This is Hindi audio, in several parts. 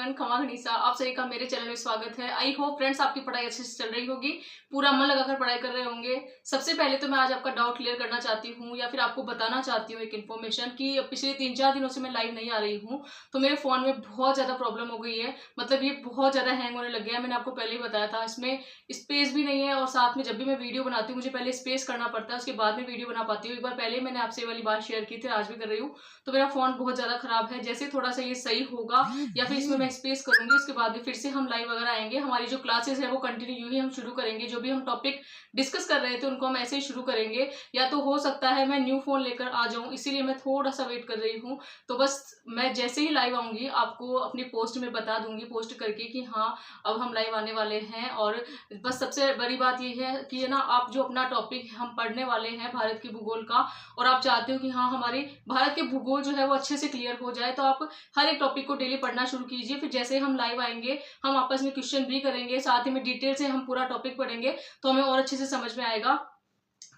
एवरीवन, खमा घनीसा आप सभी का मेरे चैनल में स्वागत है। आई होप फ्रेंड्स आपकी पढ़ाई अच्छे से चल रही होगी, पूरा मन लगाकर पढ़ाई कर रहे होंगे। सबसे पहले तो मैं आज आपका डाउट क्लियर करना चाहती हूँ या फिर आपको बताना चाहती हूँ एक इन्फॉर्मेशन कि पिछले 3-4 दिनों से मैं लाइव नहीं आ रही हूँ, तो मेरे फोन में बहुत ज्यादा प्रॉब्लम हो गई है। मतलब ये बहुत ज्यादा हैंग होने लग गया है। मैंने आपको पहले ही बताया था, इसमें स्पेस भी नहीं है और साथ में जब भी मैं वीडियो बनाती हूँ मुझे पहले स्पेस करना पड़ता है, उसके बाद में वीडियो बना पाती हूँ। एक बार पहले मैंने आपसे वाली बात शेयर की थी, आज भी कर रही हूँ। तो मेरा फोन बहुत ज्यादा खराब है। जैसे थोड़ा सा ये सही होगा या फिर इसमें मैं स्पेस करूंगी, उसके बाद भी फिर से हम लाइव वगैरह आएंगे। हमारी जो क्लासेस है वो कंटिन्यू यूं ही हम शुरू करेंगे। जो भी हम टॉपिक डिस्कस कर रहे थे उनको हम ऐसे ही शुरू करेंगे। या तो हो सकता है मैं न्यू फोन लेकर आ जाऊं, इसीलिए मैं थोड़ा सा वेट कर रही हूँ। तो बस मैं जैसे ही लाइव आऊंगी आपको अपनी पोस्ट में बता दूंगी, पोस्ट करके कि हाँ अब हम लाइव आने वाले हैं। और बस सबसे बड़ी बात ये है कि ना, आप जो अपना टॉपिक हम पढ़ने वाले हैं भारत की भूगोल का, और आप चाहते हो कि हाँ हमारी भारत के भूगोल जो है वो अच्छे से क्लियर हो जाए, तो आप हर एक टॉपिक को डेली पढ़ना शुरू कीजिए। फिर जैसे हम लाइव आएंगे हम आपस में क्वेश्चन भी करेंगे, साथ ही में डिटेल से हम पूरा टॉपिक पढ़ेंगे, तो हमें और अच्छे से समझ में आएगा।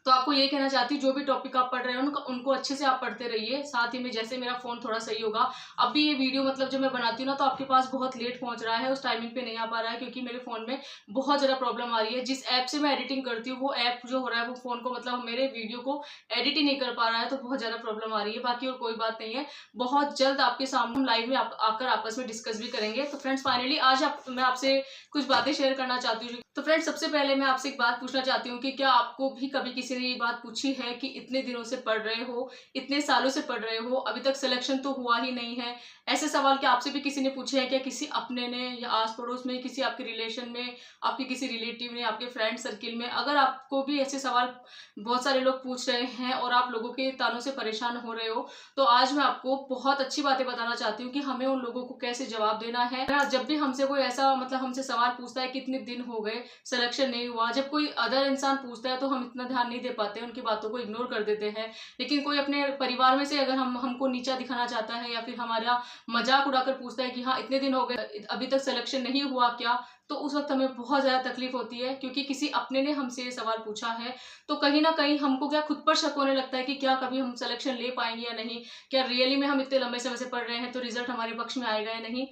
तो आपको ये कहना चाहती हूँ, जो भी टॉपिक आप पढ़ रहे हो उनको अच्छे से आप पढ़ते रहिए। साथ ही में जैसे मेरा फोन थोड़ा सही होगा, अभी ये वीडियो मतलब जब मैं बनाती हूँ ना तो आपके पास बहुत लेट पहुंच रहा है, उस टाइमिंग पे नहीं आ पा रहा है, क्योंकि मेरे फोन में बहुत ज्यादा प्रॉब्लम आ रही है। जिस ऐप से मैं एडिटिंग करती हूँ वो ऐप जो हो रहा है वो फोन को मतलब मेरे वीडियो को एडिट ही नहीं कर पा रहा है, तो बहुत ज्यादा प्रॉब्लम आ रही है। बाकी और कोई बात नहीं है, बहुत जल्द आपके सामने हम लाइव में आकर आपस में डिस्कस भी करेंगे। तो फ्रेंड्स फाइनली आज मैं आपसे कुछ बातें शेयर करना चाहती हूँ। तो फ्रेंड्स सबसे पहले मैं आपसे एक बात पूछना चाहती हूँ कि क्या आपको भी कभी किसी ने ये बात पूछी है कि इतने दिनों से पढ़ रहे हो, इतने सालों से पढ़ रहे हो, अभी तक सिलेक्शन तो हुआ ही नहीं है? ऐसे सवाल क्या आपसे भी किसी ने पूछे हैं क्या? किसी अपने ने या आस पड़ोस में, किसी आपके रिलेशन में, आपके किसी रिलेटिव ने, आपके फ्रेंड सर्किल में? अगर आपको भी ऐसे सवाल बहुत सारे लोग पूछ रहे हैं और आप लोगों के तानों से परेशान हो रहे हो, तो आज मैं आपको बहुत अच्छी बातें बताना चाहती हूँ कि हमें उन लोगों को कैसे जवाब देना है। जब भी हमसे कोई ऐसा मतलब हमसे सवाल पूछता है कि इतने दिन हो गए सिलेक्शन नहीं हुआ, जब कोई अदर इंसान पूछता है तो हम इतना ध्यान नहीं दे पाते, उनकी बातों को इग्नोर कर देते हैं। लेकिन कोई अपने परिवार में से अगर हमको नीचा दिखाना चाहता है या फिर हमारा मजाक उड़ाकर पूछता है कि हाँ इतने दिन हो गए अभी तक सिलेक्शन नहीं हुआ क्या, तो उस वक्त हमें बहुत ज्यादा तकलीफ होती है, क्योंकि किसी अपने ने हमसे ये सवाल पूछा है। तो कहीं ना कहीं हमको क्या खुद पर शक होने लगता है कि क्या कभी हम सिलेक्शन ले पाएंगे या नहीं, क्या रियली में हम इतने लंबे समय से पढ़ रहे हैं तो रिजल्ट हमारे पक्ष में आएगा या नहीं।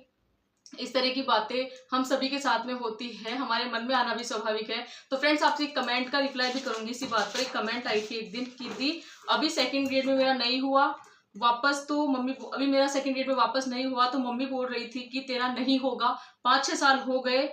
इस तरह की बातें हम सभी के साथ में होती है, हमारे मन में आना भी स्वाभाविक है। तो फ्रेंड्स आपसे एक कमेंट का रिप्लाई भी करूंगी इसी बात पर। एक कमेंट आई थी एक दिन की दी, अभी सेकंड ग्रेड में मेरा नहीं हुआ वापस, तो मम्मी अभी मेरा सेकंड ग्रेड में वापस नहीं हुआ तो मम्मी बोल रही थी कि तेरा नहीं होगा, 5-6 साल हो गए,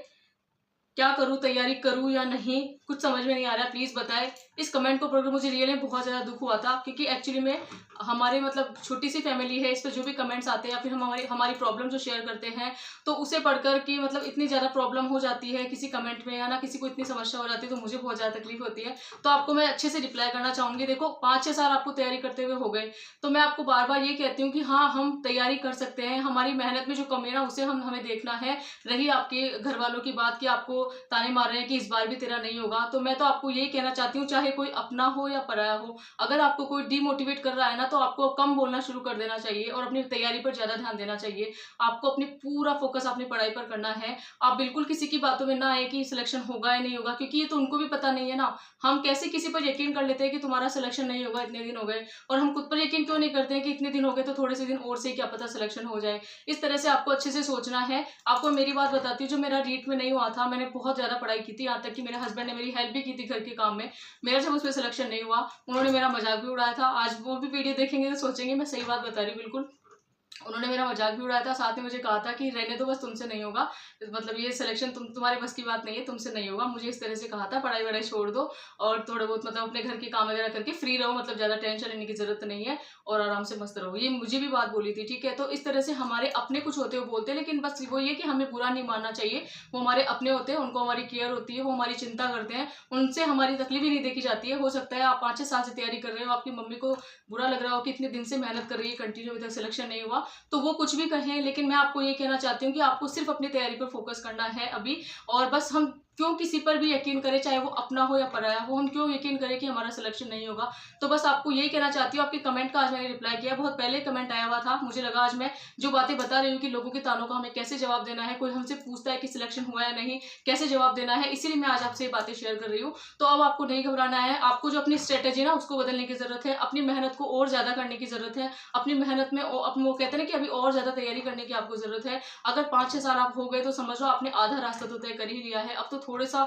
क्या करूं, तैयारी करूं या नहीं, कुछ समझ में नहीं आ रहा, प्लीज बताएं। इस कमेंट को पढ़कर मुझे रियली बहुत ज्यादा दुख हुआ था, क्योंकि एक्चुअली में हमारे मतलब छोटी सी फैमिली है, इस पर जो भी कमेंट्स आते हैं या फिर हम हमारी प्रॉब्लम जो शेयर करते हैं, तो उसे पढ़कर कि मतलब इतनी ज्यादा प्रॉब्लम हो जाती है किसी कमेंट में, या ना किसी को इतनी समस्या हो जाती है, तो मुझे बहुत ज्यादा तकलीफ होती है। तो आपको मैं अच्छे से रिप्लाई करना चाहूंगी। देखो 5-6 साल आपको तैयारी करते हुए हो गए, तो मैं आपको बार बार ये कहती हूँ कि हाँ हम तैयारी कर सकते हैं, हमारी मेहनत में जो कमी है ना उसे हमें देखना है। रही आपके घर वालों की बात कि आपको ताने मार रहे हैं कि इस बार भी तेरा नहीं होगा, तो मैं तो आपको यही कहना चाहती हूँ, चाहे कोई अपना हो या पराया हो, अगर आपको कोई डिमोटिवेट कर रहा है ना तो आपको कम बोलना शुरू कर देना चाहिए और अपनी तैयारी पर ज्यादा ध्यान देना चाहिए। आपको अपनी पूरा फोकस अपनी पढ़ाई पर करना है। आप बिल्कुल किसी की बातों में ना आए कि सिलेक्शन होगा या नहीं होगा, क्योंकि ये तो उनको भी पता नहीं है ना। हम कैसे किसी पर यकीन कर लेते हैं कि तुम्हारा सिलेक्शन नहीं होगा, इतने दिन हो गए, और हम खुद पर यकीन क्यों नहीं करते हैं कि इतने दिन हो गए तो थोड़े से दिन और से क्या पता सिलेक्शन हो जाए। इस तरह से आपको अच्छे से सोचना है। आपको मेरी बात बताती हूँ, जो मेरा रीट में नहीं हुआ था, मैंने बहुत ज्यादा पढ़ाई की थी, यहाँ तक कि मेरे हस्बैंड ने मेरी हेल्प भी की थी घर के काम में। मेरा जब उसमें सिलेक्शन नहीं हुआ उन्होंने मेरा मजाक भी उड़ाया था। आज वो भी वीडियो देखेंगे तो सोचेंगे मैं सही बात बता रही हूँ बिल्कुल। उन्होंने मेरा मजाक भी उड़ाया था, साथ में मुझे कहा था कि रहने दो बस, तुमसे नहीं होगा, मतलब ये सिलेक्शन तुम्हारे बस की बात नहीं है, तुमसे नहीं होगा। मुझे इस तरह से कहा था पढ़ाई वढ़ाई छोड़ दो और थोड़े बहुत मतलब अपने घर के काम वगैरह करके फ्री रहो, मतलब ज्यादा टेंशन लेने की जरूरत नहीं है और आराम से मस्त रहो, ये मुझे भी बात बोली थी। ठीक है, तो इस तरह से हमारे अपने कुछ होते हो बोलते हैं, लेकिन बस वो ये कि हमें बुरा नहीं मानना चाहिए। वो हमारे अपने होते हैं, उनको हमारी केयर होती है, वो हमारी चिंता करते हैं, उनसे हमारी तकलीफ ही नहीं देखी जाती है। हो सकता है आप 5-6 साल से तैयारी कर रहे हो, आपकी मम्मी को बुरा लग रहा हो कि इतने दिन से मेहनत कर रही है कंटिन्यू, अभी तक सिलेक्शन नहीं हुआ, तो वो कुछ भी कहें, लेकिन मैं आपको ये कहना चाहती हूँ कि आपको सिर्फ अपनी तैयारी पर फोकस करना है अभी। और बस हम क्यों किसी पर भी यकीन करें, चाहे वो अपना हो या पराया हो, हम क्यों यकीन करें कि हमारा सिलेक्शन नहीं होगा। तो बस आपको यही कहना चाहती हूँ। आपके कमेंट का आज मैंने रिप्लाई किया, बहुत पहले कमेंट आया हुआ था, मुझे लगा आज मैं जो बातें बता रही हूँ कि लोगों के तानों का हमें कैसे जवाब देना है, कोई हमसे पूछता है कि सिलेक्शन हुआ या नहीं, कैसे जवाब देना है, इसीलिए मैं आज आपसे ये बातें शेयर कर रही हूँ। तो अब आपको नहीं घबराना है, आपको जो अपनी स्ट्रेटेजी ना उसको बदलने की जरूरत है, अपनी मेहनत को और ज्यादा करने की जरूरत है, अपनी मेहनत में वो कहते हैं ना कि अभी और ज्यादा तैयारी करने की आपको जरूरत है। अगर 5-6 साल आप हो गए तो समझ लो आपने आधा रास्ता तो तय कर ही लिया है। अब तो थोड़ा सा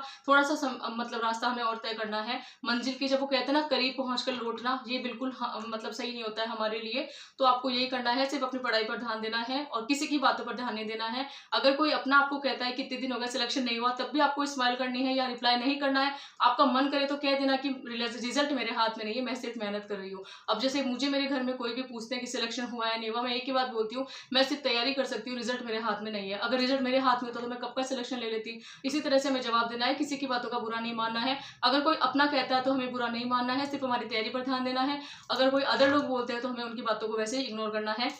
मतलब रास्ता हमें और तय करना है मंजिल की। जब वो कहते हैं ना करीब पहुंचकर लौटना, ये बिल्कुल मतलब सही नहीं होता है हमारे लिए। तो आपको यही करना है, सिर्फ अपनी पढ़ाई पर ध्यान देना है और किसी की बातों पर ध्यान नहीं देना है। अगर कोई अपना आपको कहता है कितने दिन हो गए सिलेक्शन नहीं हुआ, तब भी आपको स्माइल करनी है या रिप्लाई नहीं करना है। आपका मन करे तो कह देना कि रिजल्ट मेरे हाथ में नहीं है, मैं सिर्फ मेहनत कर रही हूँ। अब जैसे मुझे मेरे घर में कोई भी पूछते हैं कि सिलेक्शन हुआ है नहीं हुआ, मैं एक ही बात बोलती हूँ, मैं सिर्फ तैयारी कर सकती हूँ, रिजल्ट मेरे हाथ में नहीं है। अगर रिजल्ट मेरे हाथ में होता तो मैं कब का सिलेक्शन ले लेती। इसी तरह से हमें जवाब देना है, किसी की बातों का बुरा नहीं मानना है। अगर कोई अपना कहता है तो हमें बुरा नहीं मानना है, सिर्फ हमारी तैयारी पर ध्यान देना है। अगर कोई अदर लोग बोलते हैं तो हमें उनकी बातों को वैसे ही इग्नोर करना है।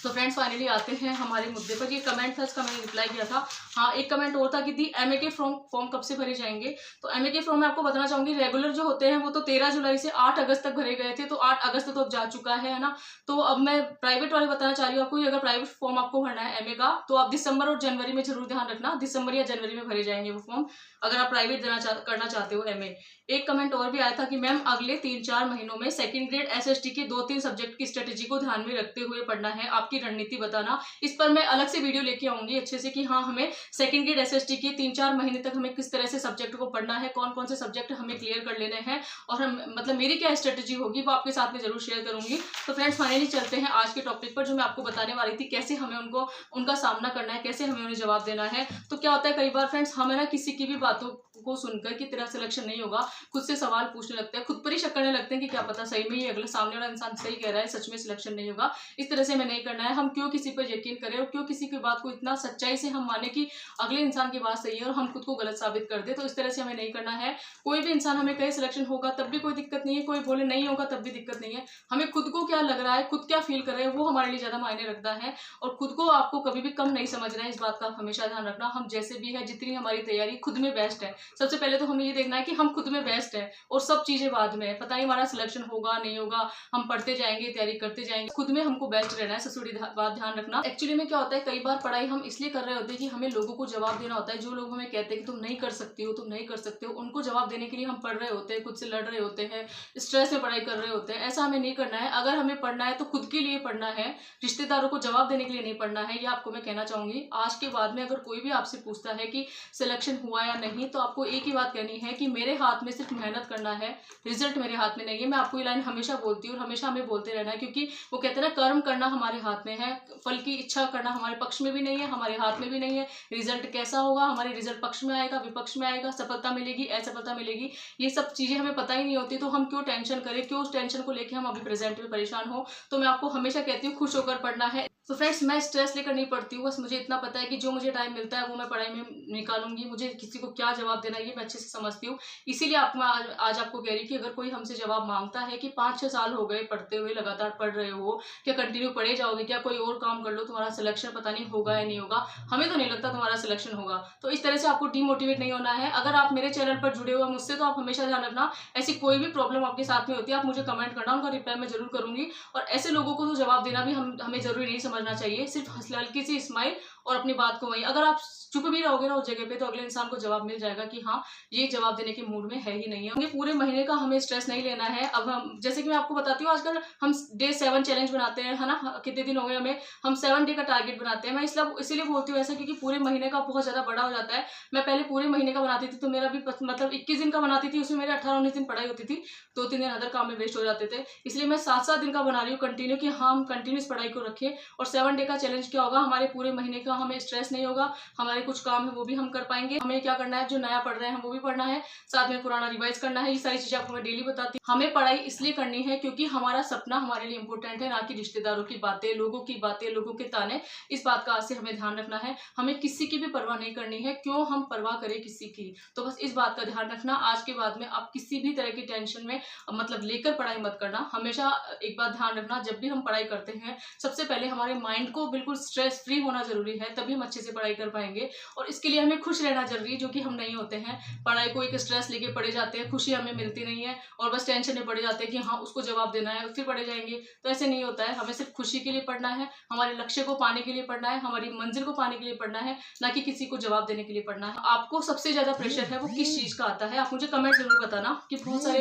तो फ्रेंड्स फाइनली आते हैं हमारे मुद्दे पर। ये कमेंट था, इसका मैंने रिप्लाई किया था। हाँ, एक कमेंट और था कि दी एमए के फॉर्म कब से भरे जाएंगे। तो एमए के फॉर्म मैं आपको बताना चाहूंगी, रेगुलर जो होते हैं वो तो 13 जुलाई से 8 अगस्त तक भरे गए थे, तो 8 अगस्त तो अब जा चुका है ना। तो अब मैं प्राइवेट वाले बताना चाह रही हूँ आपको, अगर प्राइवेट फॉर्म आपको भरना है एमए का तो आप दिसंबर और जनवरी में जरूर ध्यान रखना, दिसंबर या जनवरी में भरे जाएंगे वो फॉर्म, अगर आप प्राइवेट करना चाहते हो एमए। एक कमेंट और भी आया था कि मैम अगले 3-4 महीनों में सेकंड ग्रेड एसएसटी के 2-3 सब्जेक्ट की स्ट्रेटेजी को ध्यान में रखते हुए पढ़ना है, आपकी रणनीति बताना। इस पर मैं अलग से वीडियो लेके आऊंगी अच्छे से कि हाँ, हमें सेकंड ग्रेड एसएसटी के 3-4 महीने तक हमें किस तरह से सब्जेक्ट को पढ़ना है, कौन कौन से सब्जेक्ट हमें क्लियर कर लेने हैं और हम मतलब मेरी क्या स्ट्रेटेजी होगी वो आपके साथ में जरूर शेयर करूंगी। तो फ्रेंड्स फाइनली चलते हैं आज के टॉपिक पर, जो मैं आपको बताने वाली थी कैसे हमें उनका सामना करना है, कैसे हमें उन्हें जवाब देना है। तो क्या होता है कई बार फ्रेंड्स, हमें ना किसी की भी बातों को सुनकर कि तेरा सिलेक्शन नहीं होगा, खुद से सवाल पूछने लगते हैं, खुद पर ही शक करने लगते हैं कि क्या पता सही में ये अगले सामने वाला इंसान सही कह रहा है, सच में सिलेक्शन नहीं होगा। इस तरह से हमें नहीं करना है। हम क्यों किसी पर यकीन करें और क्यों किसी की बात को इतना सच्चाई से हम माने कि अगले इंसान की बात सही है और हम खुद को गलत साबित कर दे। तो इस तरह से हमें नहीं करना है। कोई भी इंसान हमें कहे सिलेक्शन होगा तब भी कोई दिक्कत नहीं है, कोई बोले नहीं होगा तब भी दिक्कत नहीं है। हमें खुद को क्या लग रहा है, खुद क्या फील कर रहे हैं, वो हमारे लिए ज्यादा मायने रखता है। और खुद को आपको कभी भी कम नहीं समझना है, इस बात का हमेशा ध्यान रखना। हम जैसे भी है, जितनी हमारी तैयारी खुद में बेस्ट है, सबसे पहले तो हमें ये देखना है कि हम खुद में बेस्ट है और सब चीजें बाद में है। पता नहीं हमारा सिलेक्शन होगा नहीं होगा, हम पढ़ते जाएंगे, तैयारी करते जाएंगे, खुद में हमको बेस्ट रहना है, सबसे बड़ी बात ध्यान रखना। एक्चुअली में क्या होता है, कई बार पढ़ाई हम इसलिए कर रहे होते हैं कि हमें लोगों को जवाब देना होता है। जो लोग हमें कहते हैं कि तुम नहीं कर सकती हो, तुम नहीं कर सकते हो, उनको जवाब देने के लिए हम पढ़ रहे होते हैं, खुद से लड़ रहे होते हैं, स्ट्रेस में पढ़ाई कर रहे होते हैं। ऐसा हमें नहीं करना है। अगर हमें पढ़ना है तो खुद के लिए पढ़ना है, रिश्तेदारों को जवाब देने के लिए नहीं पढ़ना है। ये आपको मैं कहना चाहूंगी। आज के बाद में अगर कोई भी आपसे पूछता है कि सिलेक्शन हुआ या नहीं, तो आपको एक ही बात कहनी है कि मेरे हाथ में सिर्फ मेहनत करना है, रिजल्ट मेरे हाथ में नहीं है। मैं आपको ये लाइन हमेशा बोलती हूँ और हमेशा हमें बोलते रहना है, क्योंकि वो कहते हैं ना कर्म करना हमारे हाथ में है, फल की इच्छा करना हमारे पक्ष में भी नहीं है, हमारे हाथ में भी नहीं है। रिजल्ट कैसा होगा, हमारे रिजल्ट पक्ष में आएगा, विपक्ष में आएगा, सफलता मिलेगी, असफलता मिलेगी, ये सब चीजें हमें पता ही नहीं होती। तो हम क्यों टेंशन करें, क्यों उस टेंशन को लेकर हम अभी प्रेजेंट में परेशान हो। तो मैं आपको हमेशा कहती हूँ खुश होकर पढ़ना है। तो फ्रेंड्स मैं स्ट्रेस लेकर नहीं पढ़ती हूँ, बस मुझे इतना पता है कि जो मुझे टाइम मिलता है वो मैं पढ़ाई में निकालूंगी। मुझे किसी को क्या जवाब देना है ये मैं अच्छे से समझती हूँ। इसीलिए मैं आज आपको कह रही हूँ कि अगर कोई हमसे जवाब मांगता है कि 5-6 साल हो गए पढ़ते हुए, लगातार पढ़ रहे हो, क्या कंटिन्यू पढ़े जाओगे, क्या कोई और काम कर लो, तुम्हारा सिलेक्शन पता नहीं होगा या नहीं होगा, हमें तो नहीं लगता तुम्हारा सिलेक्शन होगा। तो इस तरह से आपको डिमोटिवेट नहीं होना है। अगर आप मेरे चैनल पर जुड़े हुए मुझसे, तो आप हमेशा ध्यान रखना, ऐसी कोई भी प्रॉब्लम आपके साथ में होती है आप मुझे कमेंट करना, उनका रिप्लाई मैं जरूर करूंगी। और ऐसे लोगों को तो जवाब देना भी हमें जरूरी नहीं समझना चाहिए। सिर्फ हल्की सी स्माइल और अपनी बात को वही, अगर आप चुप भी रहोगे ना उस जगह पे, तो अगले इंसान को जवाब मिल जाएगा कि हाँ ये जवाब देने के मूड में है ही नहीं है। पूरे महीने का हमें स्ट्रेस नहीं लेना है। अब हम जैसे कि मैं आपको बताती हूँ, आजकल हम डे 7 चैलेंज बनाते हैं, है ना, कितने दिन हो गए हमें, हम 7 डे का टारगेट बनाते हैं। मैं इसीलिए बोलती हूँ ऐसा, क्योंकि पूरे महीने का बहुत ज्यादा बड़ा हो जाता है। मैं पहले पूरे महीने का बनाती थी तो मेरा भी मतलब 21 दिन का बनाती थी, उसमें मेरे 18-19 दिन पढ़ाई होती थी, 2-3 दिन अदर काम में वेस्ट हो जाते थे। इसलिए मैं 7-7 दिन का बना रही हूँ कंटिन्यू, कि हम कंटिन्यूस पढ़ाई को रखें। और 7 डे का चैलेंज क्या होगा, हमारे पूरे महीने का हमें स्ट्रेस नहीं होगा, हमारे कुछ काम है वो भी हम कर पाएंगे। हमें क्या करना है, जो नया पढ़ रहे हैं वो भी पढ़ना है, साथ में पुराना रिवाइज करना है। ये सारी चीजें आपको मैं डेली बताती हूँ। हमें पढ़ाई इसलिए करनी है क्योंकि हमारा सपना हमारे लिए इंपॉर्टेंट है, ना कि रिश्तेदारों की बातें, लोगों की बातें, लोगों के ताने। इस बात का आज से हमें ध्यान रखना है। हमें किसी की भी परवाह नहीं करनी है, क्यों हम परवाह करें किसी की। तो बस इस बात का ध्यान रखना। आज के बाद में आप किसी भी तरह की टेंशन में मतलब लेकर पढ़ाई मत करना। हमेशा एक बात ध्यान रखना, जब भी हम पढ़ाई करते हैं सबसे पहले हमारे माइंड को बिल्कुल स्ट्रेस फ्री होना जरूरी है। है, तभी हम अच्छे से पढ़ाई कर पाएंगे। और इसके लिए हमें खुश रहना जरूरी है, जो कि हम नहीं होते हैं। पढ़ाई को एक स्ट्रेस लेके पढ़े जाते हैं, खुशी हमें मिलती नहीं है और बस टेंशन में पड़े जाते हैं कि हाँ उसको जवाब देना है फिर पढ़े जाएंगे। तो ऐसे नहीं होता है, हमें सिर्फ खुशी के लिए पढ़ना है, हमारे लक्ष्य को पाने के लिए पढ़ना है, हमारी मंजिल को पाने के लिए पढ़ना है, ना कि किसी को जवाब देने के लिए पढ़ना है। आपको सबसे ज्यादा प्रेशर है वो किस चीज का आता है, आप मुझे कमेंट जरूर बताना। कि बहुत सारे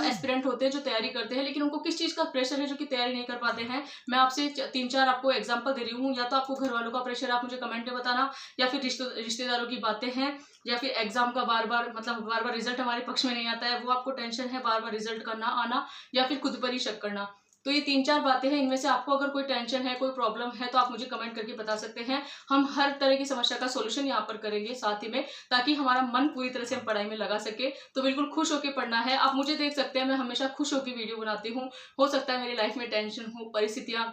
एस्पिरेंट होते हैं जो तैयारी करते हैं, लेकिन उनको किस चीज का प्रेशर है जो कि तैयारी नहीं कर पाते हैं। मैं आपसे 3-4 आपको एग्जांपल दे रही हूँ। या तो आपको घर वालों का प्रेशर, आप मुझे कमेंट में बताना, या फिर रिश्तेदारों की बातें हैं, या फिर एग्जाम का बार बार रिजल्ट हमारे पक्ष में नहीं आता है, वो आपको टेंशन है, बार बार रिजल्ट का ना आना, या फिर खुद पर ही शक करना। तो ये 3-4 बातें हैं, इनमें से आपको अगर कोई टेंशन है, कोई प्रॉब्लम है, तो आप मुझे कमेंट करके बता सकते हैं। हम हर तरह की समस्या का सोल्यूशन यहाँ पर करेंगे साथ ही में, ताकि हमारा मन पूरी तरह से हम पढ़ाई में लगा सके। तो बिल्कुल खुश होकर पढ़ना है। आप मुझे देख सकते हैं, मैं हमेशा खुश होकर वीडियो बनाती हूँ। हो सकता है मेरी लाइफ में टेंशन हो, परिस्थितियाँ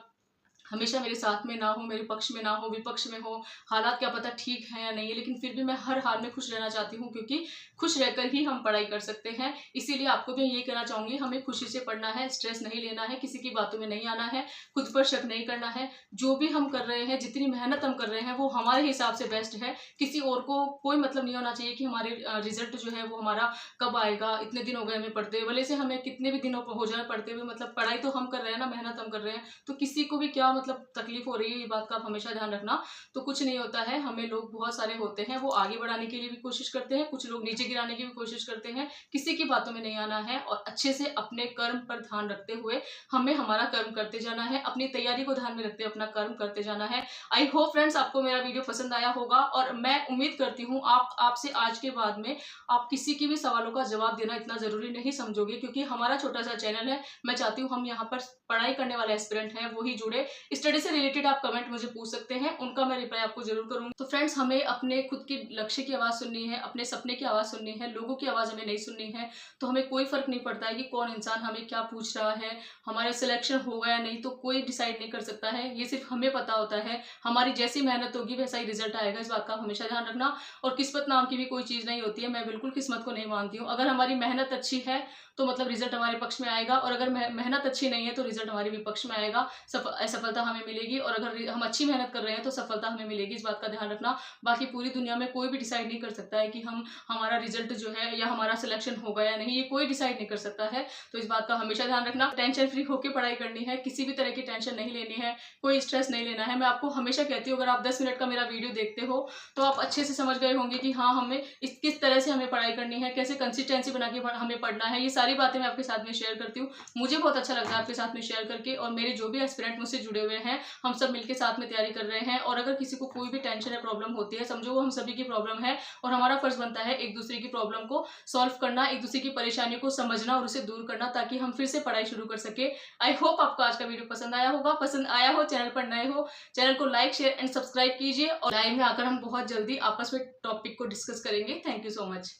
हमेशा मेरे साथ में ना हो, मेरे पक्ष में ना हो, विपक्ष में हो, हालात क्या पता ठीक है या नहीं है, लेकिन फिर भी मैं हर हाल में खुश रहना चाहती हूँ, क्योंकि खुश रहकर ही हम पढ़ाई कर सकते हैं। इसीलिए आपको भी ये कहना चाहूंगी, हमें खुशी से पढ़ना है, स्ट्रेस नहीं लेना है, किसी की बातों में नहीं आना है, खुद पर शक नहीं करना है। जो भी हम कर रहे हैं, जितनी मेहनत हम कर रहे हैं, वो हमारे हिसाब से बेस्ट है। किसी और को कोई मतलब नहीं होना चाहिए कि हमारे रिजल्ट जो है वो हमारा कब आएगा। इतने दिन हो गए हमें पढ़ते हुए, भले से हमें कितने भी दिनों हो जाए पढ़ते हुए, मतलब पढ़ाई तो हम कर रहे हैं ना, मेहनत हम कर रहे हैं, तो किसी को भी क्या मतलब तकलीफ हो रही है, ये बात का आप हमेशा ध्यान रखना। तो कुछ नहीं होता है, हमें लोग बहुत सारे होते हैं, वो आगे बढ़ाने के लिए भी कोशिश करते हैं, कुछ लोग नीचे गिराने की भी कोशिश करते हैं। किसी की बातों में नहीं आना है और अच्छे से अपने कर्म पर ध्यान रखते हुए हमें हमारा कर्म करते जाना है, अपनी तैयारी को ध्यान में रखते हुए अपना कर्म करते जाना है। आई होप फ्रेंड्स आपको मेरा वीडियो पसंद आया होगा, और मैं उम्मीद करती हूँ आपसे आज के बाद में आप किसी की भी सवालों का जवाब देना इतना जरूरी नहीं समझोगे, क्योंकि हमारा छोटा सा चैनल है। मैं चाहती हूँ हम यहाँ पर पढ़ाई करने वाले एस्पिरेंट हैं वही जुड़े। स्टडी से रिलेटेड आप कमेंट मुझे पूछ सकते हैं, उनका मैं रिप्लाई आपको जरूर करूंगी। तो फ्रेंड्स, हमें अपने खुद के लक्ष्य की आवाज सुननी है, अपने सपने की आवाज सुननी है, लोगों की आवाज हमें नहीं सुननी है। तो हमें कोई फर्क नहीं पड़ता है कि कौन इंसान हमें क्या पूछ रहा है, हमारे सिलेक्शन होगा या नहीं, तो कोई डिसाइड नहीं कर सकता है। ये सिर्फ हमें पता होता है, हमारी जैसी मेहनत होगी वैसा ही रिजल्ट आएगा। इस बात का हमेशा ध्यान रखना। और किस्मत नाम की भी कोई चीज नहीं होती है, मैं बिल्कुल किस्मत को नहीं मानती हूँ। अगर हमारी मेहनत अच्छी है तो मतलब रिजल्ट हमारे पक्ष में आएगा, और अगर मेहनत अच्छी नहीं है तो रिजल्ट हमारे विपक्ष में आएगा, असफलता हमें मिलेगी। और अगर हम अच्छी मेहनत कर रहे हैं तो सफलता हमें मिलेगी, इस बात का ध्यान रखना। बाकी पूरी दुनिया में कोई भी डिसाइड नहीं कर सकता है कि हमारा रिजल्ट जो है या हमारा सिलेक्शन होगा या नहीं, ये कोई डिसाइड नहीं कर सकता है। तो इस बात का हमेशा ध्यान रखना। टेंशन फ्री होकर पढ़ाई करनी है, किसी भी तरह की टेंशन नहीं लेनी है, कोई स्ट्रेस नहीं लेना है। मैं आपको हमेशा कहती हूँ, अगर आप 10 मिनट का मेरा वीडियो देखते हो तो आप अच्छे से समझ गए होंगे कि हाँ हमें किस तरह से हमें पढ़ाई करनी है, कैसे कंसिस्टेंसी बना के हमें पढ़ना है। ये सारी बातें मैं आपके साथ में शेयर करती हूँ। मुझे बहुत अच्छा लगता है आपके साथ में शेयर करके, और मेरे जो भी एस्पिरेंट मुझसे जुड़े हुए हैं, हम सब मिलकर साथ में तैयारी कर रहे हैं। और अगर किसी को कोई भी टेंशन या प्रॉब्लम होती है, समझो वो हम सभी की प्रॉब्लम है, और हमारा फर्ज बनता है एक दूसरे की प्रॉब्लम को सॉल्व करना, एक दूसरे की परेशानियों को समझना और उसे दूर करना, ताकि हम फिर से पढ़ाई शुरू कर सके। आई होप आपको आज का वीडियो पसंद आया होगा। पसंद आया हो, चैनल पर नए हो, चैनल को लाइक शेयर एंड सब्सक्राइब कीजिए। और लाइव में आकर हम बहुत जल्दी आपस में टॉपिक को डिस्कस करेंगे। Thank you so much.